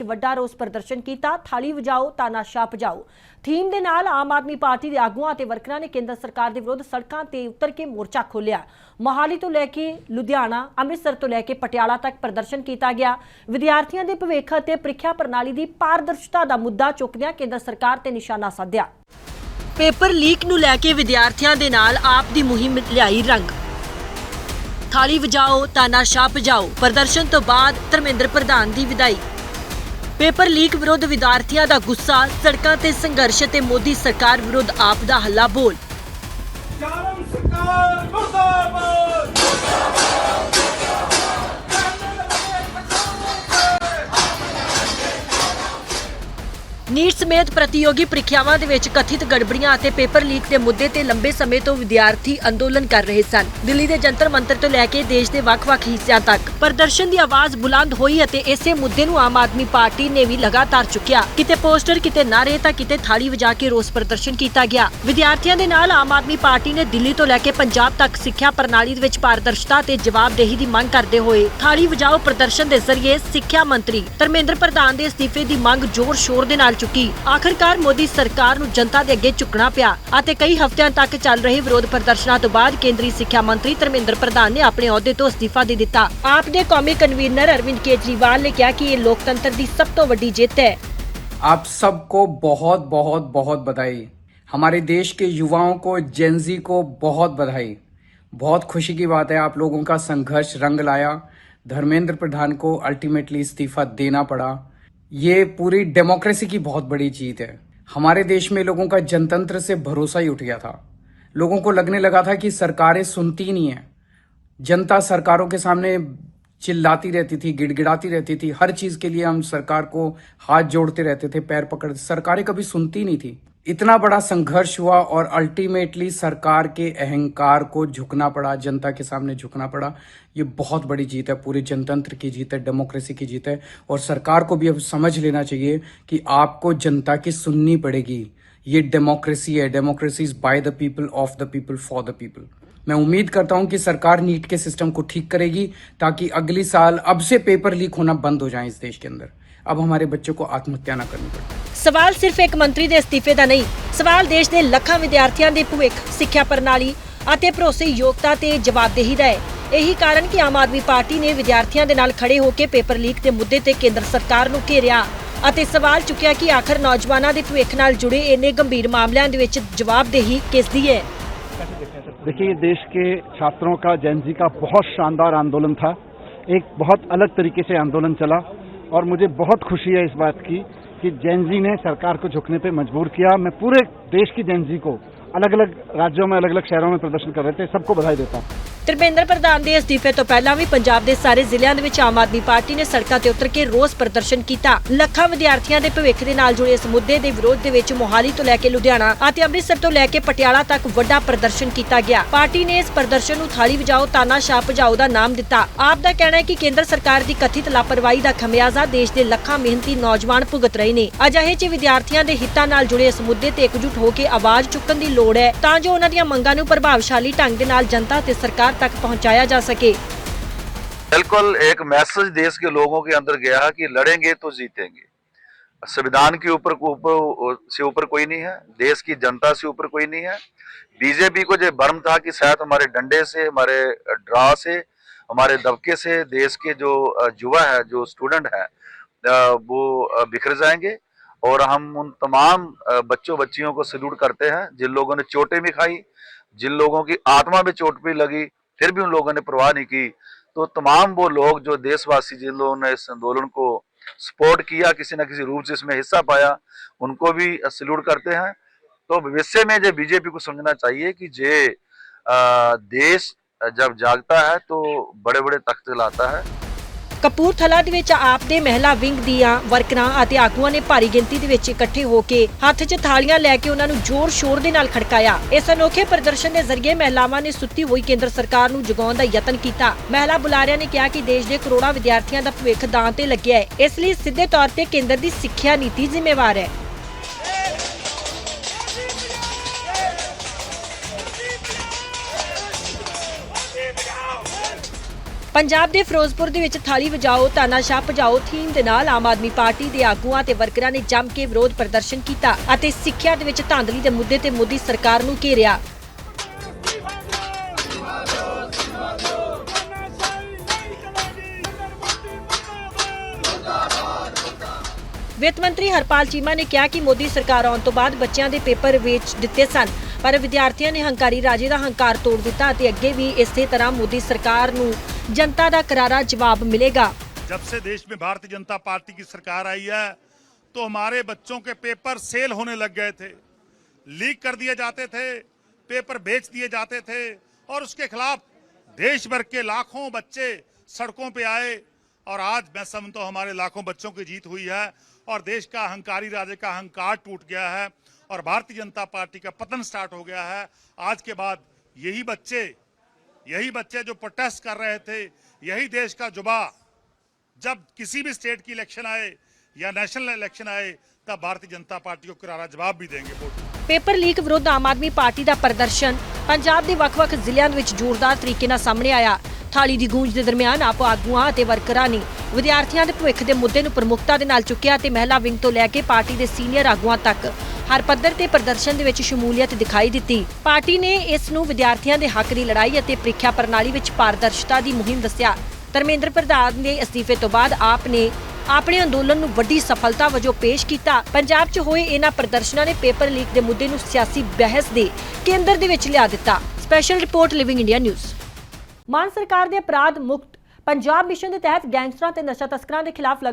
ਵੱਡਾ ਰੋਸ ਪ੍ਰਦਰਸ਼ਨ ਕੀਤਾ। ਥਾਲੀ ਵਜਾਓ ਤਾਨਾਸ਼ਾਹ ਭਜਾਓ ਥੀਮ ਦੇ ਨਾਲ ਆਮ ਆਦਮੀ ਪਾਰਟੀ ਦੇ ਆਗੂਆਂ ਅਤੇ ਵਰਕਰਾਂ ਨੇ ਕੇਂਦਰ ਸਰਕਾਰ ਦੇ ਵਿਰੁੱਧ ਸੜਕਾਂ ਤੇ ਉਤਰ ਕੇ ਮੋਰਚਾ ਖੋਲ੍ਹਿਆ। ਮੋਹਾਲੀ ਤੋਂ ਲੈ ਕੇ ਲੁਧਿਆਣਾ, ਅੰਮ੍ਰਿਤਸਰ ਤੋਂ ਲੈ ਕੇ ਪਟਿਆਲਾ ਤੱਕ ਪ੍ਰਦਰਸ਼ਨ ਕੀਤਾ ਗਿਆ। ਵਿਦਿਆਰਥੀਆਂ ਦੇ ਭਵਿੱਖ ਅਤੇ ਪ੍ਰੀਖਿਆ ਪ੍ਰਣਾਲੀ ਦੀ ਪਾਰਦਰਸ਼ਤਾ ਦਾ ਮੁੱਦਾ ਚੁੱਕਦਿਆਂ ਕੇਂਦਰ ਸਰਕਾਰ ਤੇ ਨਿਸ਼ਾਨਾ ਸਾਧਿਆ। पेपर लीक नूं लैके विद्यार्थियों दे नाल आप दी मुहिम लियाई रंग। थाली वजाओ तानाशाह भजाओ प्रदर्शन तो बाद धर्मेंद्र प्रधान दी विदाई। पेपर लीक विरुद्ध विद्यार्थियों दा गुस्सा, सड़कां ते संघर्ष ते मोदी सरकार विरुद्ध आप दा हल्ला बोल। नीट समेत प्रतियोगी ਪ੍ਰੀਖਿਆਵਾਂ ਦੇ ਵਿੱਚ ਕਥਿਤ ਗੜਬੜੀਆਂ ਅਤੇ ਪੇਪਰ ਲੀਕ ਦੇ ਮੁੱਦੇ ਤੇ ਲੰਬੇ ਸਮੇਂ ਤੋਂ ਵਿਦਿਆਰਥੀ ਅੰਦੋਲਨ ਕਰ ਰਹੇ ਸਨ। ਦਿੱਲੀ ਦੇ ਜੰਤਰ ਮੰਤਰ ਤੋਂ ਲੈ ਕੇ ਦੇਸ਼ ਦੇ ਵੱਖ-ਵੱਖ ਹਿੱਸਿਆਂ ਤੱਕ ਪ੍ਰਦਰਸ਼ਨ ਦੀ ਆਵਾਜ਼ ਬੁਲੰਦ ਹੋਈ ਅਤੇ ਇਸੇ ਮੁੱਦੇ ਨੂੰ ਆਮ ਆਦਮੀ ਪਾਰਟੀ ਨੇ ਵੀ ਲਗਾਤਾਰ ਚੁੱਕਿਆ। ਕਿਤੇ ਪੋਸਟਰ, ਕਿਤੇ ਨਾਰੇ ਤਾਂ ਕਿਤੇ ਥਾਲੀ ਵਜਾ ਕੇ ਰੋਸ ਪ੍ਰਦਰਸ਼ਨ ਕੀਤਾ ਗਿਆ। ਵਿਦਿਆਰਥੀਆਂ ਦੇ ਨਾਲ ਆਮ ਆਦਮੀ ਪਾਰਟੀ ਨੇ ਦਿੱਲੀ ਤੋਂ ਲੈ ਕੇ ਪੰਜਾਬ ਤੱਕ ਸਿੱਖਿਆ ਪ੍ਰਣਾਲੀ ਦੇ ਵਿੱਚ ਪਾਰਦਰਸ਼ਤਾ ਤੇ ਜਵਾਬਦੇਹੀ ਦੀ ਮੰਗ ਕਰਦੇ ਹੋਏ ਥਾਲੀ ਵਜਾਓ ਪ੍ਰਦਰਸ਼ਨ ਦੇ ਜ਼ਰੀਏ ਸਿੱਖਿਆ ਮੰਤਰੀ ਧਰਮੇਂਦਰ ਪ੍ਰਧਾਨ ਦੇ ਅਸਤੀਫੇ ਦੀ ਮੰਗ ਜ਼ੋਰ ਸ਼ੋਰ ਦੇ ਨਾਲ ਚੁੱਕੀ। ਆਖਰਕਾਰ ਮੋਦੀ ਸਰਕਾਰ ਨੂੰ ਜਨਤਾ ਦੇ ਅੱਗੇ ਝੁਕਣਾ ਪਿਆ ਅਤੇ ਕਈ ਹਫ਼ਤਿਆਂ ਤੱਕ ਚੱਲ ਰਹੇ ਵਿਰੋਧ ਪ੍ਰਦਰਸ਼ਨਾਂ ਤੋਂ ਬਾਅਦ ਕੇਂਦਰੀ ਸਿੱਖਿਆ ਮੰਤਰੀ ਧਰਮੇਂਦਰ ਪ੍ਰਧਾਨ ਨੇ ਆਪਣੇ ਅਹੁਦੇ ਤੋਂ ਅਸਤੀਫਾ ਦੇ ਦਿੱਤਾ। ਆਪ ਦੇ ਕੌਮੀ ਕਨਵੀਨਰ ਅਰविंद केजरीवाल ने कहा कि ये लोकतंत्र की सब तो बड़ी जीत है। आप सबको बहुत बहुत बहुत बधाई। हमारे देश के युवाओं को, जेनजी को बहुत बधाई। बहुत खुशी की बात है, आप लोगों का संघर्ष रंग लाया। धर्मेंद्र प्रधान को अल्टीमेटली इस्तीफा देना पड़ा। ये पूरी डेमोक्रेसी की बहुत बड़ी जीत है। हमारे देश में लोगों का जनतंत्र से भरोसा ही उठ गया था। लोगों को लगने लगा था कि सरकारें सुनती नहीं है। जनता सरकारों के सामने चिल्लाती रहती थी, गिड़गिड़ाती रहती थी। हर चीज के लिए हम सरकार को हाथ जोड़ते रहते थे, पैर पकड़ते। सरकारें कभी सुनती नहीं थी। इतना बड़ा संघर्ष हुआ और अल्टीमेटली सरकार के अहंकार को झुकना पड़ा, जनता के सामने झुकना पड़ा। ये बहुत बड़ी जीत है, पूरे जनतंत्र की जीत है, डेमोक्रेसी की जीत है। और सरकार को भी अब समझ लेना चाहिए कि आपको जनता की सुननी पड़ेगी। ये डेमोक्रेसी है, democracy is by the people, of the people, for the people. मैं उम्मीद करता हूं कि सरकार नीट के सिस्टम को ठीक करेगी ताकि अगली साल अब से पेपर लीक होना बंद हो जाए इस देश के अंदर। अब हमारे बच्चों को आत्महत्या ना करनी पड़े। सवाल सिर्फ एक मंत्री ਦੇ ਅਸਤੀਫੇ ਦਾ ਨਹੀਂ, ਸਵਾਲ ਦੇਸ਼ ਦੇ ਲੱਖਾਂ ਵਿਦਿਆਰਥੀਆਂ ਦੇ ਭਵਿੱਖ, ਸਿੱਖਿਆ ਪ੍ਰਣਾਲੀ ਅਤੇ ਭਰੋਸੇਯੋਗਤਾ ਤੇ ਜਵਾਬਦੇਹੀ ਦਾ ਹੈ। ਇਹੀ ਕਾਰਨ ਕਿ ਆਮ ਆਦਮੀ ਪਾਰਟੀ ਨੇ ਵਿਦਿਆਰਥੀਆਂ ਦੇ ਨਾਲ ਖੜੇ ਹੋ ਕੇ ਪੇਪਰ ਲੀਕ ਦੇ ਮੁੱਦੇ ਤੇ ਕੇਂਦਰ ਸਰਕਾਰ ਨੂੰ ਘੇਰਿਆ ਅਤੇ ਸਵਾਲ ਚੁੱਕਿਆ ਕਿ ਆਖਰ ਨੌਜਵਾਨਾਂ ਦੇ ਭਵਿੱਖ ਨਾਲ ਜੁੜੇ ਇੰਨੇ ਗੰਭੀਰ ਮਾਮਲਿਆਂ ਦੇ ਵਿੱਚ ਜਵਾਬਦੇਹੀ ਕਿਸ ਦੀ ਹੈ। देखिए, देश के छात्रों का, जेनजी का बहुत शानदार आंदोलन था। एक बहुत अलग तरीके से आंदोलन चला और मुझे बहुत खुशी है इस बात की कि जेनजी ने सरकार को झुकने पे मजबूर किया। मैं पूरे देश की जेनजी को, अलग अलग राज्यों में, अलग अलग शहरों में प्रदर्शन कर रहे थे, सबको बधाई देता हूँ। ਧਰਮੇਂਦਰ ਪ੍ਰਧਾਨ ਦੇ ਅਸਤੀਫੇ ਤੋਂ ਪਹਿਲਾਂ ਵੀ ਪੰਜਾਬ ਦੇ ਸਾਰੇ ਜ਼ਿਲ੍ਹਿਆਂ ਦੇ ਵਿੱਚ ਆਮ ਆਦਮੀ ਪਾਰਟੀ ਨੇ ਸੜਕਾਂ ਤੇ ਉਤਰ ਕੇ ਰੋਸ ਪ੍ਰਦਰਸ਼ਨ ਕੀਤਾ। ਲੱਖਾਂ ਵਿਦਿਆਰਥੀਆਂ ਦੇ ਭਵਿੱਖ ਦੇ ਨਾਲ ਜੁੜੇ ਇਸ ਮੁੱਦੇ ਦੇ ਵਿਰੋਧ ਦੇ ਵਿੱਚ ਮੋਹਾਲੀ ਤੋਂ ਲੈ ਕੇ ਲੁਧਿਆਣਾ ਅਤੇ ਅੰਮ੍ਰਿਤਸਰ ਤੋਂ ਲੈ ਕੇ ਪਟਿਆਲਾ ਤੱਕ ਵੱਡਾ ਪ੍ਰਦਰਸ਼ਨ ਕੀਤਾ ਗਿਆ। ਪਾਰਟੀ ਨੇ ਇਸ ਪ੍ਰਦਰਸ਼ਨ ਨੂੰ ਥਾਲੀ ਵਜਾਓ ਤਾਨਾਸ਼ਾਹ ਭਜਾਓ ਦਾ ਨਾਮ ਦਿੱਤਾ। ਆਪ ਦਾ ਕਹਿਣਾ ਹੈ ਕਿ ਕੇਂਦਰ ਸਰਕਾਰ ਦੀ ਕਥਿਤ ਲਾਪਰਵਾਹੀ ਦਾ ਖਮਿਆਜ਼ਾ ਦੇਸ਼ ਦੇ ਲੱਖਾਂ ਮਿਹਨਤੀ ਨੌਜਵਾਨ ਭੁਗਤ ਰਹੇ ਨੇ। ਅਜਿਹੇ 'ਚ ਵਿਦਿਆਰਥੀਆਂ ਦੇ ਹਿੱਤਾਂ ਨਾਲ ਜੁੜੇ ਇਸ ਮੁੱਦੇ ਤੇ ਇਕਜੁੱਟ ਹੋ ਕੇ ਆਵਾਜ਼ ਚੁੱਕਣ ਦੀ ਲੋੜ ਹੈ ਤਾਂ ਜੋ ਉਹਨਾਂ ਦੀਆਂ ਮੰਗਾਂ ਨੂੰ ਪ੍ਰਭਾਵਸ਼ਾਲੀ ਢੰਗ ਦੇ ਨਾਲ ਜਨਤਾ ਤੇ सरकार तक पहुंचाया जा सके। बिल्कुल एक मैसेज देश के लोगों के अंदर गया कि लड़ेंगे तो जीतेंगे। संविधान के ऊपर कोई नहीं है, देश की जनता से ऊपर कोई नहीं है। बीजेपी को जो भ्रम था कि शायद हमारे डंडे से, हमारे ड्रा से, हमारे दबके से देश के जो युवा है, जो स्टूडेंट है, वो बिखर जाएंगे। और हम उन तमाम बच्चों बच्चियों को सल्यूट करते हैं जिन लोगों ने चोटें भी खाई, जिन लोगों की आत्मा में चोट भी लगी, फिर भी उन लोगों ने परवाह नहीं की। तो तमाम वो लोग जो देशवासी, जिन लोगों ने इस आंदोलन को सपोर्ट किया, किसी न किसी रूप से इसमें हिस्सा पाया, उनको भी सल्यूट करते हैं। तो भविष्य में जो बीजेपी को समझना चाहिए कि जे देश जब जागता है तो बड़े बड़े तख्ते लाता है। ਕਪੂਰਥਲਾ ਦੇ ਵਿੱਚ ਆਪ ਦੇ ਮਹਿਲਾ ਵਿੰਗ ਦੀਆਂ ਵਰਕਰਾਂ ਅਤੇ ਆਗੂਆਂ ਨੇ ਭਾਰੀ ਗਿਣਤੀ ਦੇ ਵਿੱਚ ਇਕੱਠੇ ਹੋ ਕੇ ਹੱਥ 'ਚ ਥਾਲੀਆਂ ਲੈ ਕੇ ਉਹਨਾਂ ਨੂੰ ਜ਼ੋਰ ਸ਼ੋਰ ਦੇ ਨਾਲ ਖੜਕਾਇਆ। ਇਸ ਅਨੋਖੇ ਪ੍ਰਦਰਸ਼ਨ ਦੇ ਜ਼ਰੀਏ ਮਹਿਲਾਵਾਂ ਨੇ ਸੁੱਤੀ ਹੋਈ ਕੇਂਦਰ ਸਰਕਾਰ ਨੂੰ ਜਗਾਉਣ ਦਾ ਯਤਨ ਕੀਤਾ। ਮਹਿਲਾ ਬੁਲਾਰਿਆਂ ਨੇ ਕਿਹਾ ਕਿ ਦੇਸ਼ ਦੇ ਕਰੋੜਾਂ ਵਿਦਿਆਰਥੀਆਂ ਦਾ ਭਵਿੱਖ ਦਾਅ ਤੇ ਲੱਗਿਆ ਹੈ, ਇਸ ਲਈ ਸਿੱਧੇ ਤੌਰ ਤੇ ਕੇਂਦਰ ਦੀ ਸਿੱਖਿਆ ਨੀਤੀ ਜ਼ਿੰਮੇਵਾਰ ਹੈ। ਪੰਜਾਬ ਦੇ ਫਿਰੋਜ਼ਪੁਰ ਦੇ ਵਿੱਚ ਥਾਲੀ ਵਜਾਓ ਤਾਨਾਸ਼ਾਹ ਭਜਾਓ ਥੀਮ ਦੇ ਨਾਲ ਆਮ ਆਦਮੀ ਪਾਰਟੀ ਦੇ ਆਗੂਆਂ ਤੇ ਵਰਕਰਾਂ ਨੇ ਜੰਮ ਕੇ ਵਿਰੋਧ ਪ੍ਰਦਰਸ਼ਨ ਕੀਤਾ ਅਤੇ ਸਿੱਖਿਆ ਦੇ ਵਿੱਚ ਧਾਂਦਲੀ ਦੇ ਮੁੱਦੇ ਤੇ ਮੋਦੀ ਸਰਕਾਰ ਨੂੰ ਘੇਰਿਆ। ਵਿੱਤ ਮੰਤਰੀ ਹਰਪਾਲ ਚੀਮਾ ਨੇ ਕਿਹਾ ਕਿ ਮੋਦੀ ਸਰਕਾਰ ਆਉਣ ਤੋਂ ਬਾਅਦ ਬੱਚਿਆਂ ਦੇ ਪੇਪਰ ਵੇਚ ਦਿੱਤੇ ਸਨ, ਪਰ ਵਿਦਿਆਰਥੀਆਂ ਨੇ ਹੰਕਾਰੀ ਰਾਜੇ ਦਾ ਹੰਕਾਰ ਤੋੜ ਦਿੱਤਾ ਅਤੇ ਅੱਗੇ ਵੀ ਇਸੇ ਤਰ੍ਹਾਂ ਮੋਦੀ ਸਰਕਾਰ ਨੂੰ जनता का करारा जवाब मिलेगा। जब से देश में भारतीय जनता पार्टी की सरकार आई है तो हमारे बच्चों के पेपर सेल होने लग गए थे, लीक कर दिए जाते थे, पेपर बेच दिए जाते थे और उसके खिलाफ देश भर के लाखों बच्चे सड़कों पे आए और आज मैं समझता हूं हमारे लाखों बच्चों की जीत हुई है और देश का अहंकारी राजे का अहंकार टूट गया है और भारतीय जनता पार्टी का पतन स्टार्ट हो गया है। आज के बाद यही बच्चे जो प्रोटेस्ट कर रहे थे, यही देश का जुबा जब किसी भी स्टेट की इलेक्शन आए या नेशनल इलेक्शन आए तब भारतीय जनता पार्टी को करारा जवाब भी देंगे। पेपर लीक विरुद्ध आम आदमी पार्टी का प्रदर्शन पंजाब के ਵੱਖ-ਵੱਖ ਜ਼ਿਲ੍ਹਿਆਂ ਵਿੱਚ ਜ਼ੋਰਦਾਰ ਤਰੀਕੇ ਨਾਲ ਸਾਹਮਣੇ ਆਇਆ। ਥਾਲੀ ਦੀ ਗੂੰਜ ਦੇ ਦਰਮਿਆਨ ਆਪ ਆਗੂਆਂ ਅਤੇ ਵਰਕਰਾਂ ਨੇ ਵਿਦਿਆਰਥੀਆਂ ਦੇ ਭਵਿੱਖ ਦੇ ਮੁੱਦੇ ਨੂੰ ਪ੍ਰਮੁੱਖਤਾ ਦੇ ਨਾਲ ਚੁੱਕਿਆ ਤੇ ਮਹਿਲਾ ਵਿੰਗ ਤੋਂ ਲੈ ਕੇ ਪਾਰਟੀ ਦੇ ਸੀਨੀਅਰ ਆਗੂਆਂ ਤੱਕ ਹਰ ਪੱਧਰ ਤੇ ਪ੍ਰਦਰਸ਼ਨ ਦੇ ਵਿੱਚ ਸ਼ਮੂਲੀਅਤ ਦਿਖਾਈ ਦਿੱਤੀ। ਪਾਰਟੀ ਨੇ ਇਸ ਨੂੰ ਵਿਦਿਆਰਥੀਆਂ ਦੇ ਹੱਕ ਦੀ ਲੜਾਈ ਅਤੇ ਪ੍ਰੀਖਿਆ ਪ੍ਰਣਾਲੀ ਵਿੱਚ ਪਾਰਦਰਸ਼ਤਾ ਦੀ ਮੁਹਿੰਮ ਦੱਸਿਆ। ਧਰਮੇਂਦਰ ਪ੍ਰਧਾਨ ਦੇ ਅਸਤੀਫੇ ਤੋਂ ਬਾਅਦ ਆਪ ਨੇ ਆਪਣੇ ਅੰਦੋਲਨ ਨੂੰ ਵੱਡੀ ਸਫਲਤਾ ਵਜੋਂ ਪੇਸ਼ ਕੀਤਾ। ਪੰਜਾਬ 'ਚ ਹੋਏ ਇਹਨਾਂ ਪ੍ਰਦਰਸ਼ਨਾਂ ਨੇ ਪੇਪਰ ਲੀਕ ਦੇ ਮੁੱਦੇ ਨੂੰ ਸਿਆਸੀ ਬਹਿਸ ਦੇ ਕੇਂਦਰ ਦੇ ਵਿੱਚ ਲਿਆ ਦਿੱਤਾ। Special report living India news. Mann ਸਰਕਾਰ ਦੇ ਅਪਰਾਧ ਮੁਕਤ ਪੰਜਾਬ ਮਿਸ਼ਨ ਦੇ ਤਹਿਤ ਗੈਂਗਸਟਰਾਂ ਤੇ ਨਸ਼ਾ ਤਸਕਰਾਂ ਦੇ ਖਿਲਾਫ